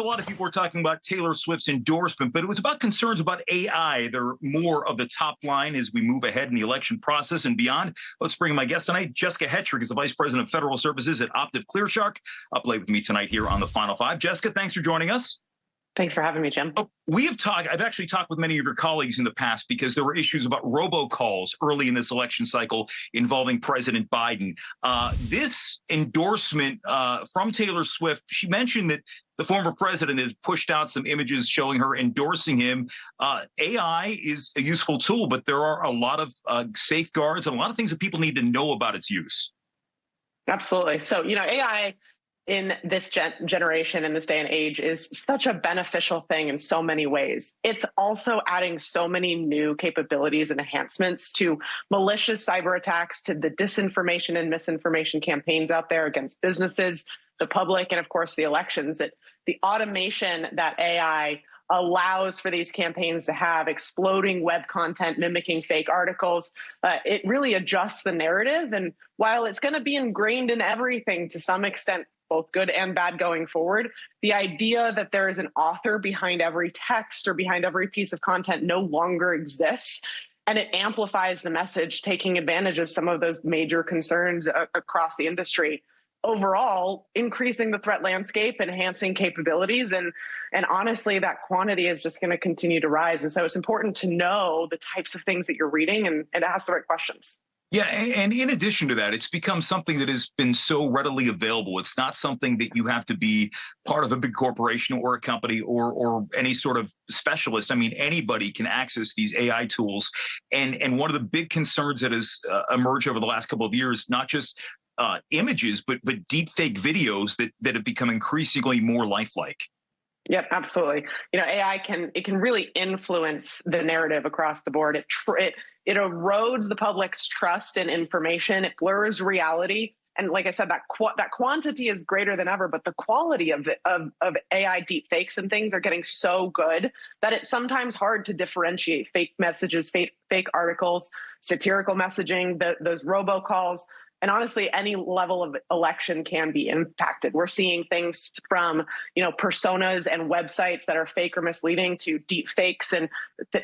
A lot of people were talking about Taylor Swift's endorsement, but it was about concerns about AI. They're more of the top line as we move ahead in the election process and beyond. Let's bring in my guest tonight. Jessica Hetrick is the Vice President of Federal Services at Optiv ClearShark. Up late with me tonight here on the Final Five. Jessica, thanks for joining us. Thanks for having me, Jim. I've actually talked with many of your colleagues in the past because there were issues about robocalls early in this election cycle involving President Biden. This endorsement from Taylor Swift, she mentioned that the former president has pushed out some images showing her endorsing him. AI is a useful tool, but there are a lot of safeguards and a lot of things that people need to know about its use. Absolutely. So, AI in this generation, in this day and age, is such a beneficial thing in so many ways. It's also adding so many new capabilities and enhancements to malicious cyber attacks, to the disinformation and misinformation campaigns out there against businesses, the public, and of course the elections. The automation that AI allows for these campaigns to have, exploding web content, mimicking fake articles, it really adjusts the narrative. And while it's going to be ingrained in everything to some extent, both good and bad going forward, the idea that there is an author behind every text or behind every piece of content no longer exists. And it amplifies the message, taking advantage of some of those major concerns across the industry. Overall, increasing the threat landscape, enhancing capabilities, and honestly, that quantity is just going to continue to rise. And so it's important to know the types of things that you're reading and ask the right questions. Yeah, and in addition to that, it's become something that has been so readily available. It's not something that you have to be part of a big corporation or a company or any sort of specialist. I mean, anybody can access these AI tools. And one of the big concerns that has emerged over the last couple of years, not just images, but deepfake videos that have become increasingly more lifelike. Yep, absolutely. AI can really influence the narrative across the board. It erodes the public's trust in information. It blurs reality. And like I said, that quantity is greater than ever, but the quality of AI deepfakes and things are getting so good that it's sometimes hard to differentiate fake messages, fake articles, satirical messaging, those robocalls. And honestly, any level of election can be impacted. We're seeing things from, personas and websites that are fake or misleading to deep fakes and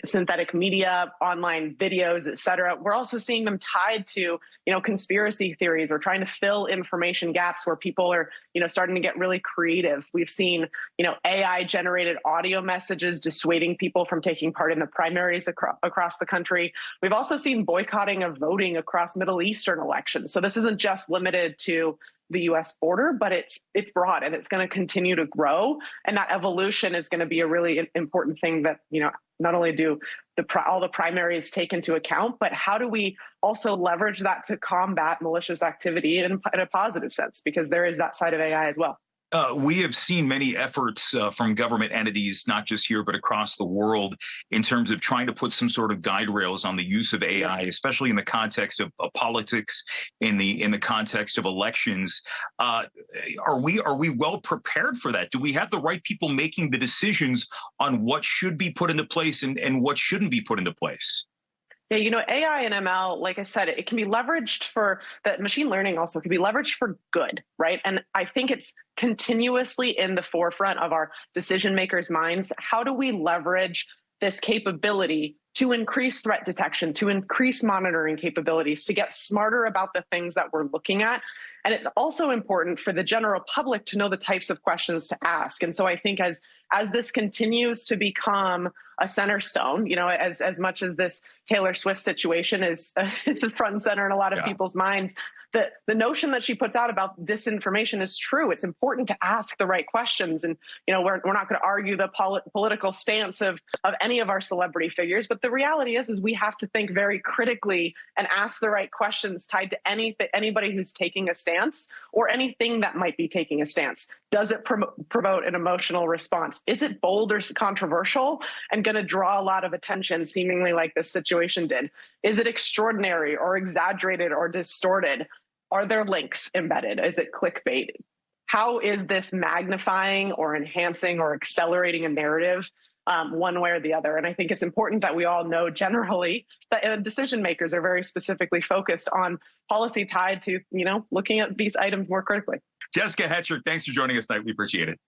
synthetic media, online videos, et cetera. We're also seeing them tied to, conspiracy theories or trying to fill information gaps where people are, starting to get really creative. We've seen, AI generated audio messages dissuading people from taking part in the primaries across the country. We've also seen boycotting of voting across Middle Eastern elections. So this isn't just limited to the U.S. border, but it's broad and it's going to continue to grow. And that evolution is going to be a really important thing that, not only do all the primaries take into account, but how do we also leverage that to combat malicious activity in a positive sense? Because there is that side of AI as well. We have seen many efforts from government entities, not just here, but across the world, in terms of trying to put some sort of guide rails on the use of AI, especially in the context of politics, in the context of elections. Are we well prepared for that? Do we have the right people making the decisions on what should be put into place and what shouldn't be put into place? Yeah, AI and ML, like I said, it can be leveraged for that. Machine learning also can be leveraged for good, right? And I think it's continuously in the forefront of our decision makers' minds. How do we leverage this capability to increase threat detection, to increase monitoring capabilities, to get smarter about the things that we're looking at? And it's also important for the general public to know the types of questions to ask. And so I think as this continues to become a center stone, as much as this Taylor Swift situation is front and center in a lot of people's minds, the notion that she puts out about disinformation is true. It's important to ask the right questions. And, we're not going to argue the political stance of any of our celebrity figures. But the reality is we have to think very critically and ask the right questions tied to anybody who's taking a stance or anything that might be taking a stance. Does it promote an emotional response? Is it bold or controversial and going to draw a lot of attention, seemingly like this situation did? Is it extraordinary or exaggerated or distorted? Are there links embedded? Is it clickbait? How is this magnifying or enhancing or accelerating a narrative one way or the other? And I think it's important that we all know generally that decision makers are very specifically focused on policy tied to, looking at these items more critically. Jessica Hetrick, thanks for joining us tonight. We appreciate it.